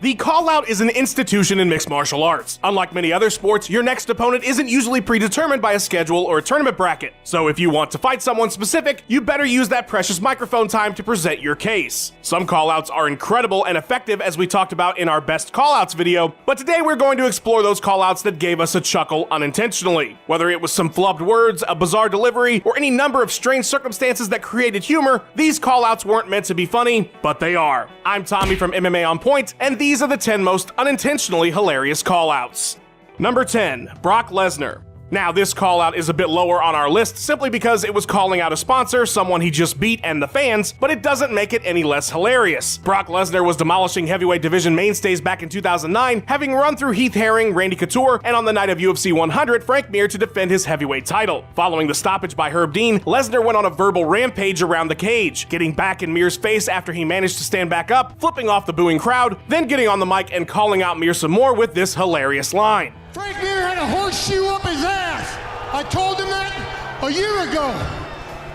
The call-out is an institution in mixed martial arts. Unlike many other sports, your next opponent isn't usually predetermined by a schedule or a tournament bracket. So if you want to fight someone specific, you better use that precious microphone time to present your case. Some call-outs are incredible and effective, as we talked about in our best call-outs video, but today we're going to explore those call-outs that gave us a chuckle unintentionally. Whether it was some flubbed words, a bizarre delivery, or any number of strange circumstances that created humor, these call-outs weren't meant to be funny, but they are. I'm Tommy from MMA On Point, and these are the 10 most unintentionally hilarious call-outs. Number 10, Brock Lesnar. Now, this call-out is a bit lower on our list simply because it was calling out a sponsor, someone he just beat, and the fans, but it doesn't make it any less hilarious. Brock Lesnar was demolishing heavyweight division mainstays back in 2009, having run through Heath Herring, Randy Couture, and on the night of UFC 100, Frank Mir to defend his heavyweight title. Following the stoppage by Herb Dean, Lesnar went on a verbal rampage around the cage, getting back in Mir's face after he managed to stand back up, flipping off the booing crowd, then getting on the mic and calling out Mir some more with this hilarious line. Frank Mir had a horseshoe up his ass. I told him that a year ago.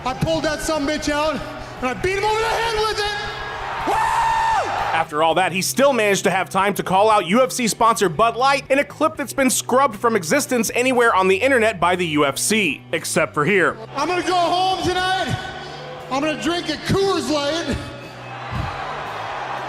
I pulled that sumbitch out and I beat him over the head with it. Woo! After all that, he still managed to have time to call out UFC sponsor Bud Light in a clip that's been scrubbed from existence anywhere on the internet by the UFC, except for here. I'm gonna go home tonight. I'm gonna drink a Coors Light.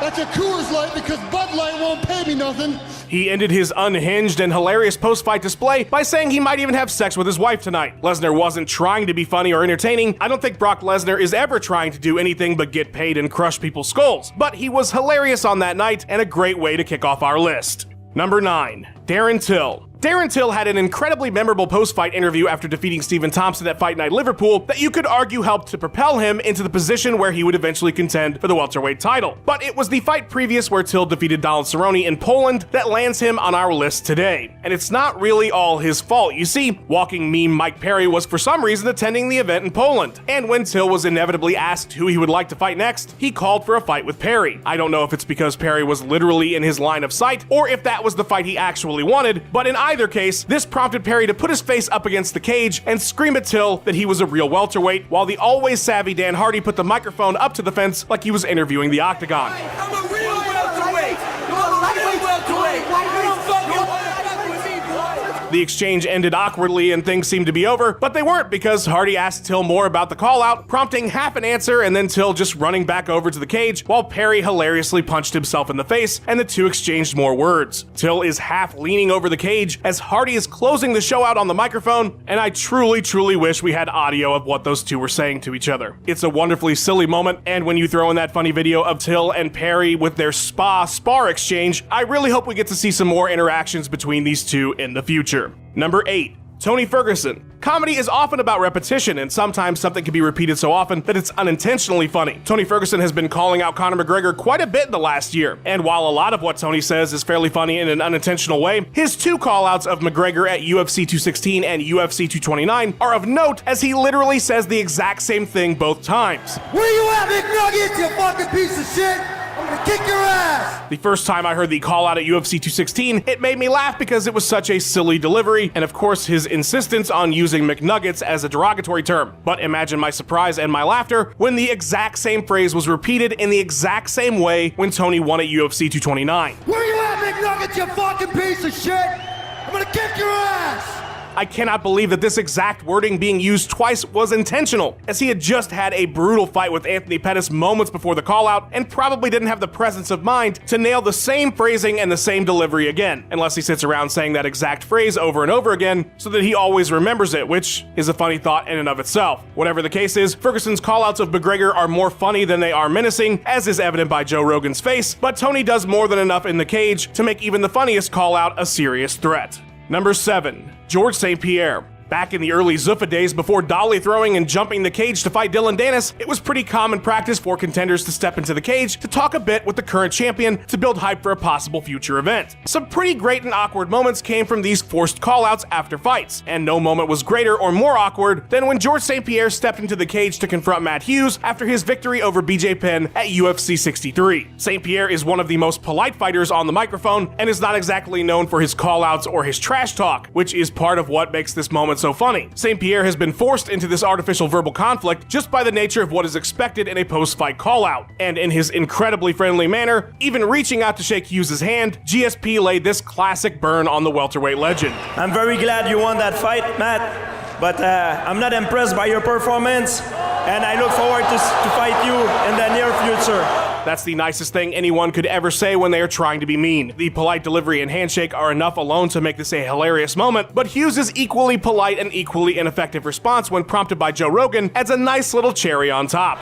That's a Coors Light because Bud Light won't pay me nothing. He ended his unhinged and hilarious post-fight display by saying he might even have sex with his wife tonight. Lesnar wasn't trying to be funny or entertaining. I don't think Brock Lesnar is ever trying to do anything but get paid and crush people's skulls. But he was hilarious on that night and a great way to kick off our list. Number 9, Darren Till. Darren Till had an incredibly memorable post-fight interview after defeating Stephen Thompson at Fight Night Liverpool that you could argue helped to propel him into the position where he would eventually contend for the welterweight title. But it was the fight previous where Till defeated Donald Cerrone in Poland that lands him on our list today. And it's not really all his fault. You see, walking meme Mike Perry was for some reason attending the event in Poland. And when Till was inevitably asked who he would like to fight next, he called for a fight with Perry. I don't know if it's because Perry was literally in his line of sight or if that was the fight he actually wanted, but in either case, this prompted Perry to put his face up against the cage and scream at Till that he was a real welterweight, while the always savvy Dan Hardy put the microphone up to the fence like he was interviewing the Octagon. I'm a real welterweight! You're a lightweight welterweight! You don't fucking fuck with me, boy! The exchange ended awkwardly and things seemed to be over, but they weren't because Hardy asked Till more about the call-out, prompting half an answer and then Till just running back over to the cage while Perry hilariously punched himself in the face and the two exchanged more words. Till is half leaning over the cage as Hardy is closing the show out on the microphone, and I truly wish we had audio of what those two were saying to each other. It's a wonderfully silly moment, and when you throw in that funny video of Till and Perry with their spar exchange, I really hope we get to see some more interactions between these two in the future. Number 8, Tony Ferguson. Comedy is often about repetition, and sometimes something can be repeated so often that it's unintentionally funny. Tony Ferguson has been calling out Conor McGregor quite a bit in the last year, and while a lot of what Tony says is fairly funny in an unintentional way, his two callouts of McGregor at UFC 216 and UFC 229 are of note, as he literally says the exact same thing both times. Where you at, McNuggets, you fucking piece of shit? I'm gonna kick your ass! The first time I heard the call out at UFC 216, it made me laugh because it was such a silly delivery, and of course his insistence on using McNuggets as a derogatory term. But imagine my surprise and my laughter when the exact same phrase was repeated in the exact same way when Tony won at UFC 229. Where you at, McNuggets, you fucking piece of shit? I'm gonna kick your ass! I cannot believe that this exact wording being used twice was intentional, as he had just had a brutal fight with Anthony Pettis moments before the call-out and probably didn't have the presence of mind to nail the same phrasing and the same delivery again, unless he sits around saying that exact phrase over and over again so that he always remembers it, which is a funny thought in and of itself. Whatever the case is, Ferguson's call-outs of McGregor are more funny than they are menacing, as is evident by Joe Rogan's face, but Tony does more than enough in the cage to make even the funniest call-out a serious threat. Number 7, George St. Pierre. Back in the early Zuffa days before dolly throwing and jumping the cage to fight Dylan Dennis, it was pretty common practice for contenders to step into the cage to talk a bit with the current champion to build hype for a possible future event. Some pretty great and awkward moments came from these forced callouts after fights, and no moment was greater or more awkward than when George St. Pierre stepped into the cage to confront Matt Hughes after his victory over BJ Penn at UFC 63. St. Pierre is one of the most polite fighters on the microphone and is not exactly known for his callouts or his trash talk, which is part of what makes this moment so funny. St. Pierre has been forced into this artificial verbal conflict just by the nature of what is expected in a post-fight call-out. And in his incredibly friendly manner, even reaching out to shake Hughes' hand, GSP laid this classic burn on the welterweight legend. I'm very glad you won that fight, Matt, but I'm not impressed by your performance, and I look forward to fight you in the near future. That's the nicest thing anyone could ever say when they are trying to be mean. The polite delivery and handshake are enough alone to make this a hilarious moment, but Hughes' equally polite and equally ineffective response when prompted by Joe Rogan adds a nice little cherry on top.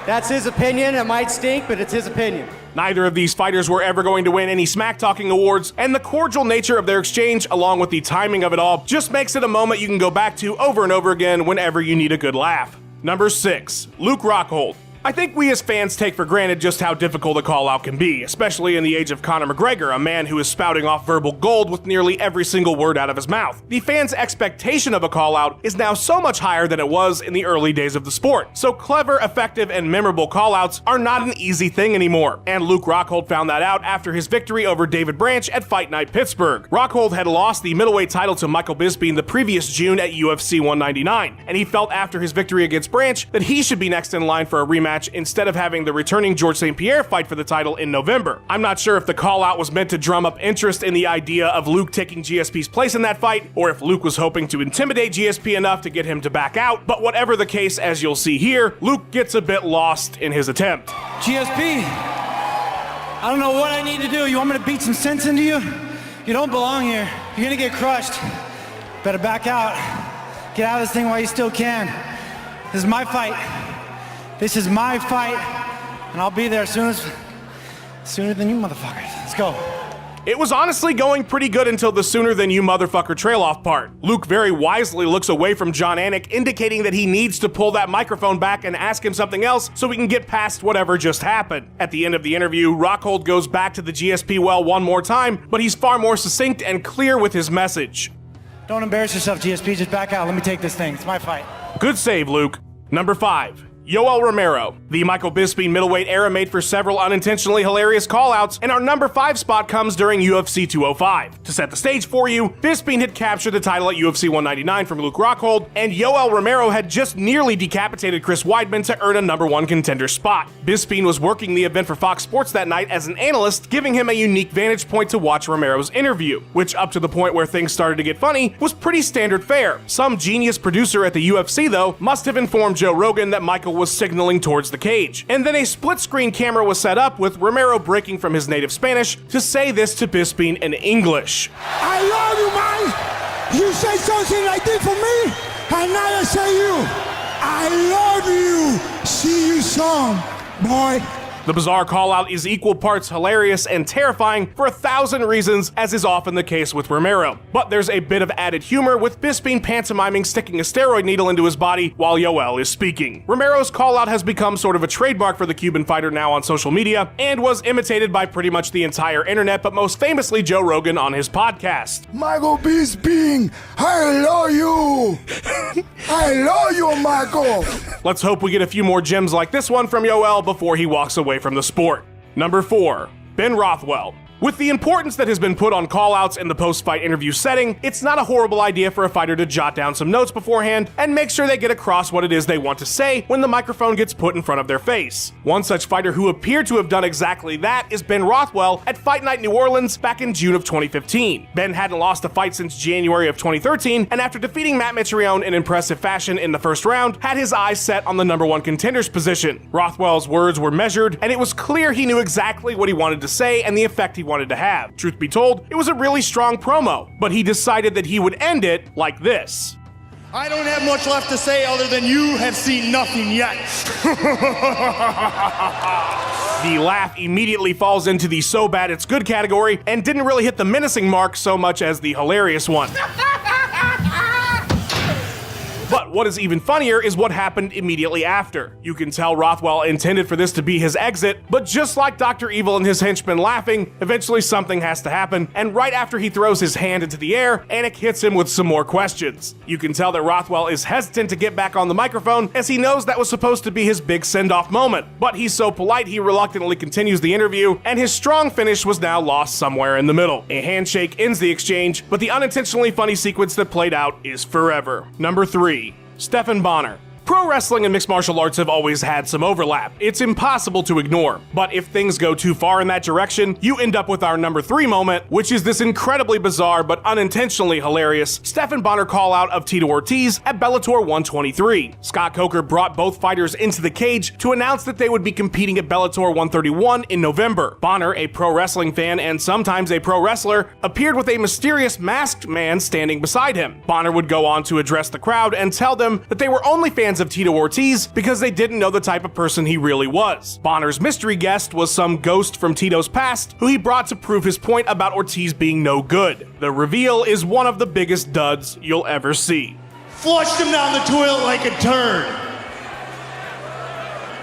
That's his opinion. It might stink, but it's his opinion. Neither of these fighters were ever going to win any smack-talking awards, and the cordial nature of their exchange, along with the timing of it all, just makes it a moment you can go back to over and over again whenever you need a good laugh. Number 6. Luke Rockhold. I think we as fans take for granted just how difficult a call-out can be, especially in the age of Conor McGregor, a man who is spouting off verbal gold with nearly every single word out of his mouth. The fans' expectation of a call-out is now so much higher than it was in the early days of the sport. So clever, effective, and memorable call-outs are not an easy thing anymore. And Luke Rockhold found that out after his victory over David Branch at Fight Night Pittsburgh. Rockhold had lost the middleweight title to Michael Bisping the previous June at UFC 199, and he felt after his victory against Branch that he should be next in line for a rematch instead of having the returning George St. Pierre fight for the title in November. I'm not sure if the call-out was meant to drum up interest in the idea of Luke taking GSP's place in that fight, or if Luke was hoping to intimidate GSP enough to get him to back out, but whatever the case, as you'll see here, Luke gets a bit lost in his attempt. GSP, I don't know what I need to do. You want me to beat some sense into you? You don't belong here. You're gonna get crushed. Better back out. Get out of this thing while you still can. This is my fight. This is my fight, and I'll be there sooner than you motherfuckers. Let's go. It was honestly going pretty good until the sooner than you motherfucker trail off part. Luke very wisely looks away from John Anik, indicating that he needs to pull that microphone back and ask him something else so we can get past whatever just happened. At the end of the interview, Rockhold goes back to the GSP well one more time, but he's far more succinct and clear with his message. Don't embarrass yourself, GSP. Just back out. Let me take this thing. It's my fight. Good save, Luke. Number 5. Yoel Romero. The Michael Bisping middleweight era made for several unintentionally hilarious callouts, and our number 5 spot comes during UFC 205. To set the stage for you, Bisping had captured the title at UFC 199 from Luke Rockhold, and Yoel Romero had just nearly decapitated Chris Weidman to earn a number 1 contender spot. Bisping was working the event for Fox Sports that night as an analyst, giving him a unique vantage point to watch Romero's interview, which up to the point where things started to get funny, was pretty standard fare. Some genius producer at the UFC, though, must have informed Joe Rogan that Michael was signaling towards the cage. And then a split-screen camera was set up with Romero breaking from his native Spanish to say this to Bisping in English. I love you, man. You say something like this for me, and now I say you. I love you. See you soon, boy. The bizarre call-out is equal parts hilarious and terrifying for 1,000 reasons, as is often the case with Romero. But there's a bit of added humor with Bisping pantomiming sticking a steroid needle into his body while Yoel is speaking. Romero's call-out has become sort of a trademark for the Cuban fighter now on social media, and was imitated by pretty much the entire internet, but most famously Joe Rogan on his podcast. Michael Bisping, I love you. I love you, Michael. Let's hope we get a few more gems like this one from Yoel before he walks away from the sport. Number 4. Ben Rothwell. With the importance that has been put on callouts in the post-fight interview setting, it's not a horrible idea for a fighter to jot down some notes beforehand and make sure they get across what it is they want to say when the microphone gets put in front of their face. One such fighter who appeared to have done exactly that is Ben Rothwell at Fight Night New Orleans back in June of 2015. Ben hadn't lost a fight since January of 2013, and after defeating Matt Mitrione in impressive fashion in the first round, had his eyes set on the number 1 contender's position. Rothwell's words were measured, and it was clear he knew exactly what he wanted to say and the effect he wanted to have. Truth be told, it was a really strong promo, but he decided that he would end it like this. I don't have much left to say other than you have seen nothing yet. The laugh immediately falls into the so bad it's good category and didn't really hit the menacing mark so much as the hilarious one. But But what is even funnier is what happened immediately after. You can tell Rothwell intended for this to be his exit, but just like Dr. Evil and his henchmen laughing, eventually something has to happen, and right after he throws his hand into the air, Anik hits him with some more questions. You can tell that Rothwell is hesitant to get back on the microphone as he knows that was supposed to be his big send-off moment, but he's so polite he reluctantly continues the interview, and his strong finish was now lost somewhere in the middle. A handshake ends the exchange, but the unintentionally funny sequence that played out is forever. Number 3. Stephan Bonnar. Pro wrestling and mixed martial arts have always had some overlap. It's impossible to ignore. But if things go too far in that direction, you end up with our number 3 moment, which is this incredibly bizarre but unintentionally hilarious Stephan Bonnar call-out of Tito Ortiz at Bellator 123. Scott Coker brought both fighters into the cage to announce that they would be competing at Bellator 131 in November. Bonnar, a pro wrestling fan and sometimes a pro wrestler, appeared with a mysterious masked man standing beside him. Bonnar would go on to address the crowd and tell them that they were only fans of Tito Ortiz because they didn't know the type of person he really was. Bonnar's mystery guest was some ghost from Tito's past who he brought to prove his point about Ortiz being no good. The reveal is one of the biggest duds you'll ever see. Flushed him down the toilet like a turd.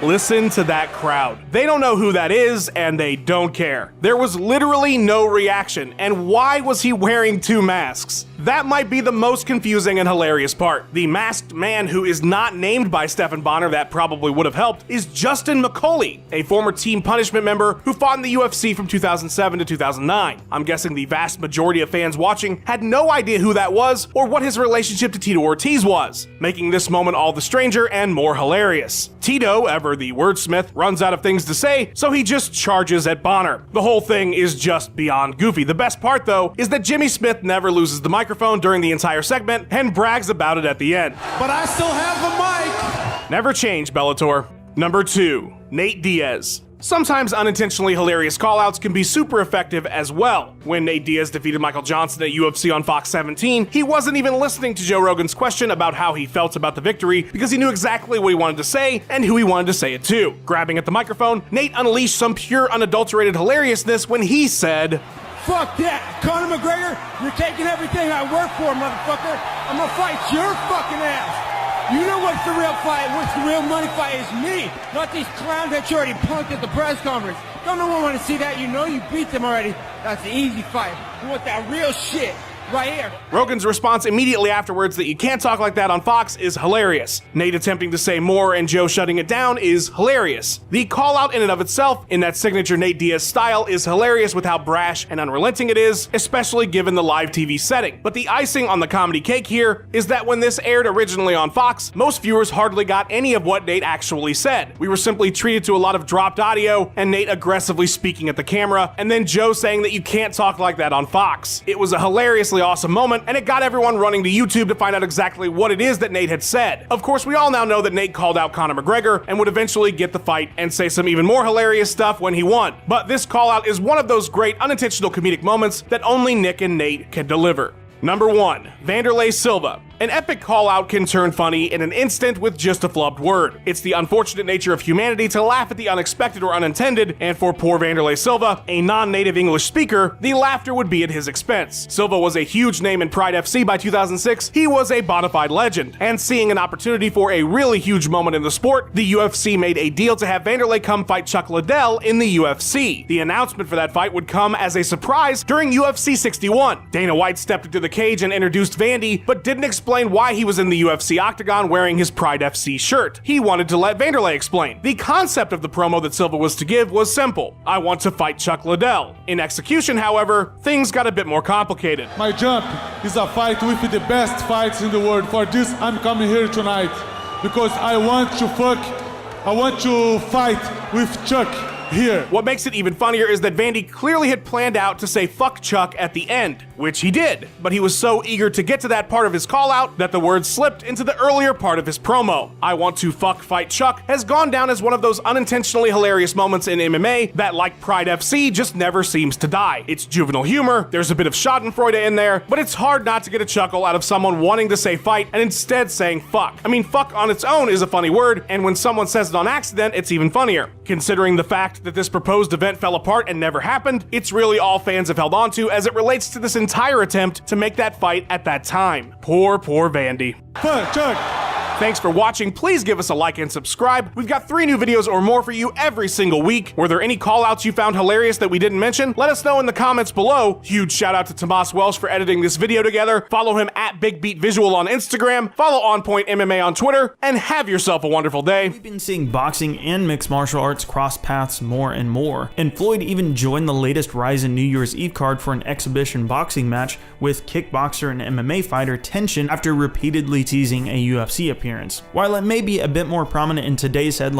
Listen to that crowd. They don't know who that is, and they don't care. There was literally no reaction, and why was he wearing 2 masks? That might be the most confusing and hilarious part. The masked man who is not named by Stephan Bonnar, that probably would have helped, is Justin McCauley, a former Team Punishment member who fought in the UFC from 2007 to 2009. I'm guessing the vast majority of fans watching had no idea who that was or what his relationship to Tito Ortiz was, making this moment all the stranger and more hilarious. Tito, ever the wordsmith, runs out of things to say, so he just charges at Bonnar. The whole thing is just beyond goofy. The best part, though, is that Jimmy Smith never loses the microphone during the entire segment and brags about it at the end. But I still have the mic. Never change, Bellator. Number 2. Nate Diaz. Sometimes unintentionally hilarious callouts can be super effective as well. When Nate Diaz defeated Michael Johnson at UFC on Fox 17, he wasn't even listening to Joe Rogan's question about how he felt about the victory because he knew exactly what he wanted to say and who he wanted to say it to. Grabbing at the microphone, Nate unleashed some pure unadulterated hilariousness when he said, Fuck that. Conor McGregor, you're taking everything I work for, motherfucker. I'm gonna fight your fucking ass. You know what's the real fight, what's the real money fight is me, not these clowns that you already punked at the press conference. Don't no one want to see that, you know you beat them already. That's the easy fight. You want that real shit. Right here. Rogan's response immediately afterwards that you can't talk like that on Fox is hilarious. Nate attempting to say more and Joe shutting it down is hilarious. The call out in and of itself, in that signature Nate Diaz style, is hilarious with how brash and unrelenting it is, especially given the live TV setting. But the icing on the comedy cake here is that when this aired originally on Fox, most viewers hardly got any of what Nate actually said. We were simply treated to a lot of dropped audio and Nate aggressively speaking at the camera, and then Joe saying that you can't talk like that on Fox. It was a hilariously awesome moment, and it got everyone running to YouTube to find out exactly what it is that Nate had said. Of course, we all now know that Nate called out Conor McGregor and would eventually get the fight and say some even more hilarious stuff when he won. But this call out is one of those great unintentional comedic moments that only Nick and Nate can deliver. Number 1. Vanderlei Silva. An epic call-out can turn funny in an instant with just a flubbed word. It's the unfortunate nature of humanity to laugh at the unexpected or unintended, and for poor Vanderlei Silva, a non-native English speaker, the laughter would be at his expense. Silva was a huge name in Pride FC by 2006, he was a bona fide legend, and seeing an opportunity for a really huge moment in the sport, the UFC made a deal to have Vanderlei come fight Chuck Liddell in the UFC. The announcement for that fight would come as a surprise during UFC 61. Dana White stepped into the cage and introduced Vandy, but didn't explain why he was in the UFC octagon wearing his Pride FC shirt. He wanted to let Vanderlei explain. The concept of the promo that Silva was to give was simple. I want to fight Chuck Liddell. In execution, however, things got a bit more complicated. My jump is a fight with the best fights in the world. For this, I'm coming here tonight because I want to fight with Chuck here. What makes it even funnier is that Vandy clearly had planned out to say fuck Chuck at the end, which he did, but he was so eager to get to that part of his call out that the word slipped into the earlier part of his promo. I want to fuck fight Chuck has gone down as one of those unintentionally hilarious moments in MMA that, like Pride FC, just never seems to die. It's juvenile humor, there's a bit of schadenfreude in there, but it's hard not to get a chuckle out of someone wanting to say fight and instead saying fuck. I mean, fuck on its own is a funny word, and when someone says it on accident, it's even funnier. Considering the fact that this proposed event fell apart and never happened, it's really all fans have held on to as it relates to this entire attempt to make that fight at that time. Poor Vandy. Fuck, Chuck, Thanks for watching. Please give us a like and subscribe. We've got 3 new videos or more for you every single week. Were there any callouts you found hilarious that we didn't mention? Let us know in the comments below. Huge shout out to Tomas Welsh for editing this video together. Follow him at Big Beat Visual on Instagram. Follow On Point MMA on Twitter. And have yourself a wonderful day. We've been seeing boxing and mixed martial arts cross paths more and more. And Floyd even joined the latest Rise New Year's Eve card for an exhibition boxing match with kickboxer and MMA fighter Tension after repeatedly teasing a UFC appearance. While it may be a bit more prominent in today's headline,